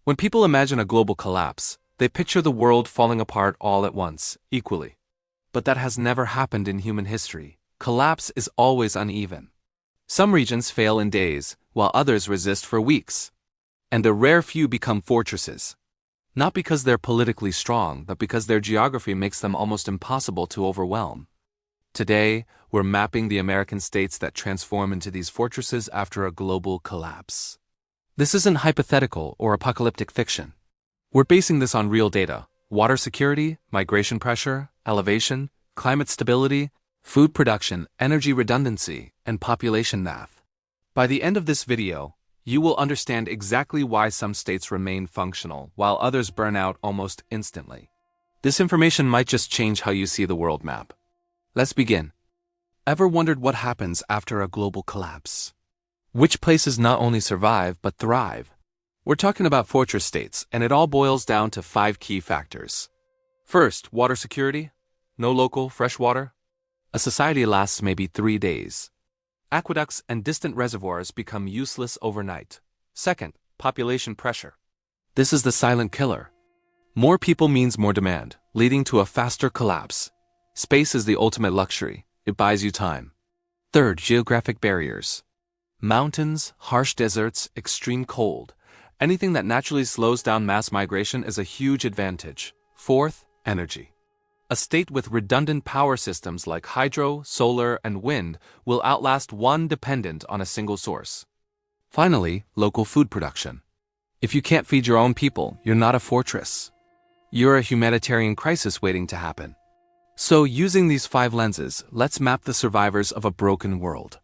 When people imagine a global collapse, they picture the world falling apart all at once, equally. But that has never happened in human history. Collapse is always uneven. Some regions fail in days, while others resist for weeks. And a rare few become fortresses. Not because they're politically strong, but because their geography makes them almost impossible to overwhelm. Today, we're mapping the American states that transform into these fortresses after a global collapse. This isn't hypothetical or apocalyptic fiction. We're basing this on real data: water security, migration pressure, elevation, climate stability, food production, energy redundancy, and population math. By the end of this video, you will understand exactly why some states remain functional while others burn out almost instantly. This information might just change how you see the world map. Let's begin. Ever wondered what happens after a global collapse? Which places not only survive but thrive? We're talking about fortress states, and it all boils down to 5 key factors. First, water security. No local fresh water. A society lasts maybe 3 days. Aqueducts and distant reservoirs become useless overnight. Second, population pressure. This is the silent killer. More people means more demand, leading to a faster collapse. Space is the ultimate luxury. It buys you time. Third, geographic barriers. Mountains, harsh deserts, extreme cold. Anything that naturally slows down mass migration is a huge advantage. Fourth, energy. A state with redundant power systems like hydro, solar, and wind will outlast one dependent on a single source. Finally, local food production. If you can't feed your own people, you're not a fortress. You're a humanitarian crisis waiting to happen. So, using these 5 lenses, let's map the survivors of a broken world.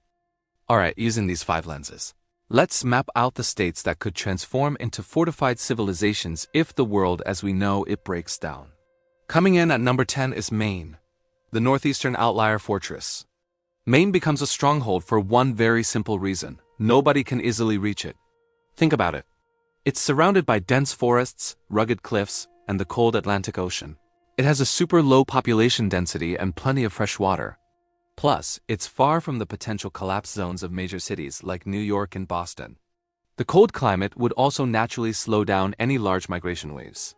Alright, using these 5 lenses, let's map out the states that could transform into fortified civilizations if the world as we know it breaks down. Coming in at number 10 is Maine, the northeastern outlier fortress. Maine becomes a stronghold for one very simple reason: nobody can easily reach it. Think about it. It's surrounded by dense forests, rugged cliffs, and the cold Atlantic Ocean. It has a super low population density and plenty of fresh water. Plus, it's far from the potential collapse zones of major cities like New York and Boston. The cold climate would also naturally slow down any large migration waves.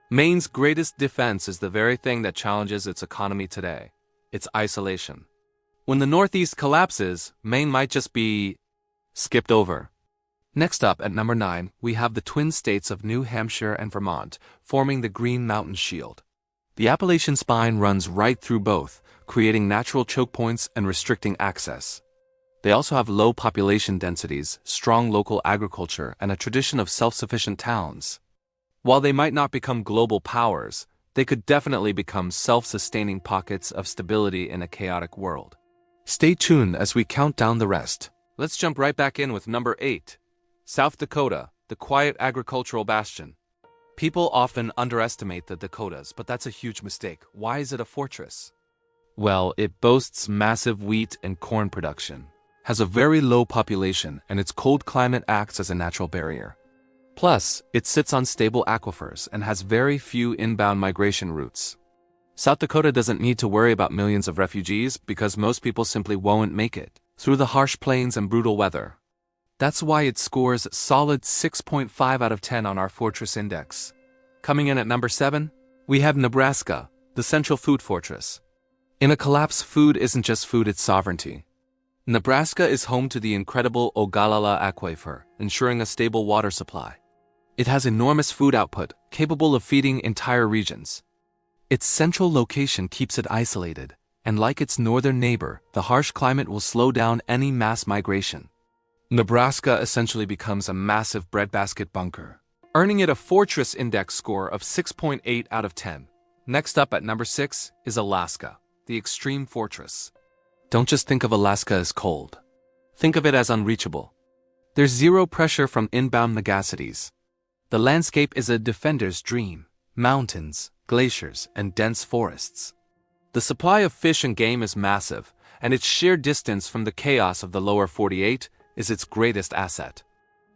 Maine's greatest defense is the very thing that challenges its economy today: its isolation. When the Northeast collapses, Maine might just be skipped over. Next up, at number 9, we have the twin states of New Hampshire and Vermont, forming the Green Mountain Shield. The Appalachian spine runs right through both, creating natural choke points and restricting access. They also have low population densities, strong local agriculture, and a tradition of self-sufficient towns. While they might not become global powers, they could definitely become self-sustaining pockets of stability in a chaotic world. Stay tuned as we count down the rest. Let's jump right back in with number 8. South Dakota, the quiet agricultural bastion. People often underestimate the Dakotas, but that's a huge mistake. Why is it a fortress? Well, it boasts massive wheat and corn production, has a very low population, and its cold climate acts as a natural barrier. Plus, it sits on stable aquifers and has very few inbound migration routes. South Dakota doesn't need to worry about millions of refugees because most people simply won't make it through the harsh plains and brutal weather. That's why it scores solid 6.5 out of 10 on our Fortress Index. Coming in at number 7, we have Nebraska, the central food fortress. In a collapse, food isn't just food, it's sovereignty. Nebraska is home to the incredible Ogallala Aquifer, ensuring a stable water supply. It has enormous food output, capable of feeding entire regions. Its central location keeps it isolated, and like its northern neighbor, the harsh climate will slow down any mass migration. Nebraska essentially becomes a massive breadbasket bunker, earning it a Fortress Index score of 6.8 out of 10. Next up at number 6 is Alaska, the extreme fortress. Don't just think of Alaska as cold. Think of it as unreachable. There's zero pressure from inbound megacities. The landscape is a defender's dream: mountains, glaciers, and dense forests. The supply of fish and game is massive, and its sheer distance from the chaos of the lower 48 is its greatest asset.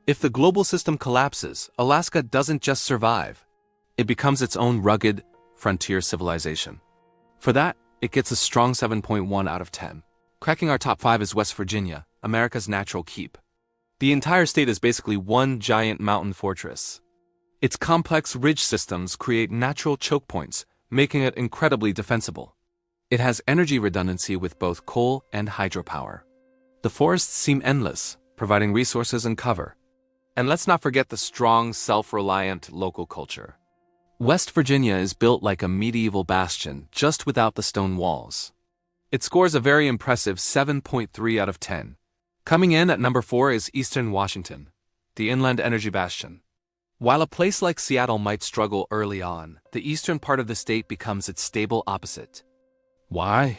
If the global system collapses, Alaska doesn't just survive. It becomes its own rugged, frontier civilization. For that, it gets a strong 7.1 out of 10. Cracking our top 5 is West Virginia, America's natural keep. The entire state is basically one giant mountain fortress. Its complex ridge systems create natural choke points, making it incredibly defensible. It has energy redundancy with both coal and hydropower. The forests seem endless, providing resources and cover. And let's not forget the strong, self-reliant local culture. West Virginia is built like a medieval bastion, just without the stone walls. It scores a very impressive 7.3 out of 10. Coming in at number 4 is Eastern Washington, the inland energy bastion. While a place like Seattle might struggle early on, the eastern part of the state becomes its stable opposite. Why?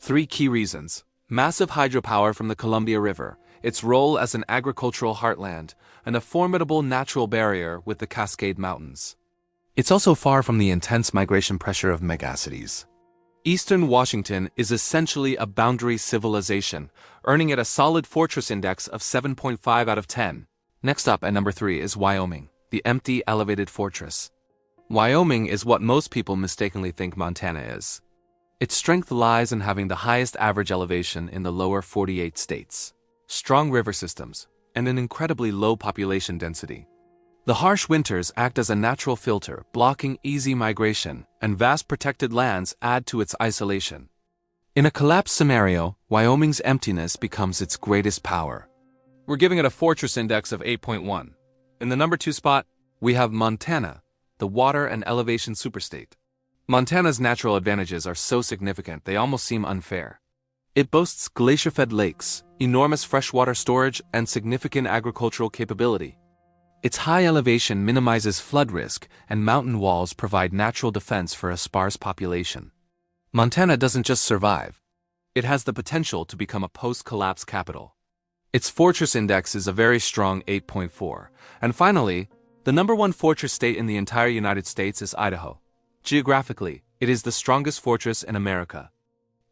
3 key reasons. Massive hydropower from the Columbia River, its role as an agricultural heartland, and a formidable natural barrier with the Cascade Mountains. It's also far from the intense migration pressure of megacities. Eastern Washington is essentially a boundary civilization, earning it a solid fortress index of 7.5 out of 10. Next up at number 3 is Wyoming, the empty elevated fortress. Wyoming is what most people mistakenly think Montana is. Its strength lies in having the highest average elevation in the lower 48 states, strong river systems, and an incredibly low population density. The harsh winters act as a natural filter, blocking easy migration, and vast protected lands add to its isolation. In a collapse scenario, Wyoming's emptiness becomes its greatest power. We're giving it a fortress index of 8.1. In the number 2 spot, we have Montana, the water and elevation superstate. Montana's natural advantages are so significant they almost seem unfair. It boasts glacier-fed lakes, enormous freshwater storage, and significant agricultural capability. Its high elevation minimizes flood risk, and mountain walls provide natural defense for a sparse population. Montana doesn't just survive. It has the potential to become a post-collapse capital. Its fortress index is a very strong 8.4. And finally, the number 1 fortress state in the entire United States is Idaho. Geographically, it is the strongest fortress in America.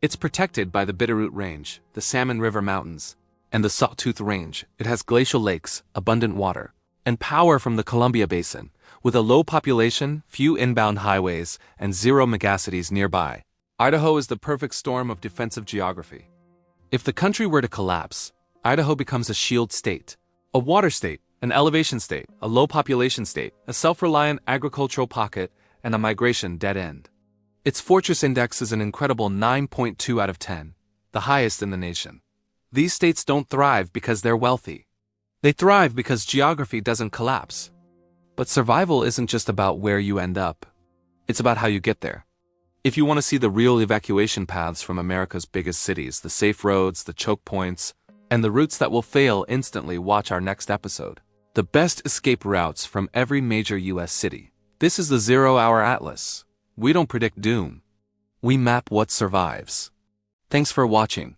It's protected by the Bitterroot Range, the Salmon River Mountains, and the Sawtooth Range. It has glacial lakes, abundant water, and power from the Columbia Basin, with a low population, few inbound highways, and 0 megacities nearby. Idaho is the perfect storm of defensive geography. If the country were to collapse, Idaho becomes a shield state, a water state, an elevation state, a low population state, a self-reliant agricultural pocket, and a migration dead end. Its fortress index is an incredible 9.2 out of 10, the highest in the nation. These states don't thrive because they're wealthy. They thrive because geography doesn't collapse. But survival isn't just about where you end up. It's about how you get there. If you want to see the real evacuation paths from America's biggest cities, the safe roads, the choke points, and the routes that will fail instantly, watch our next episode. The best escape routes from every major US city. This is the 0-Hour Atlas. We don't predict doom. We map what survives. Thanks for watching.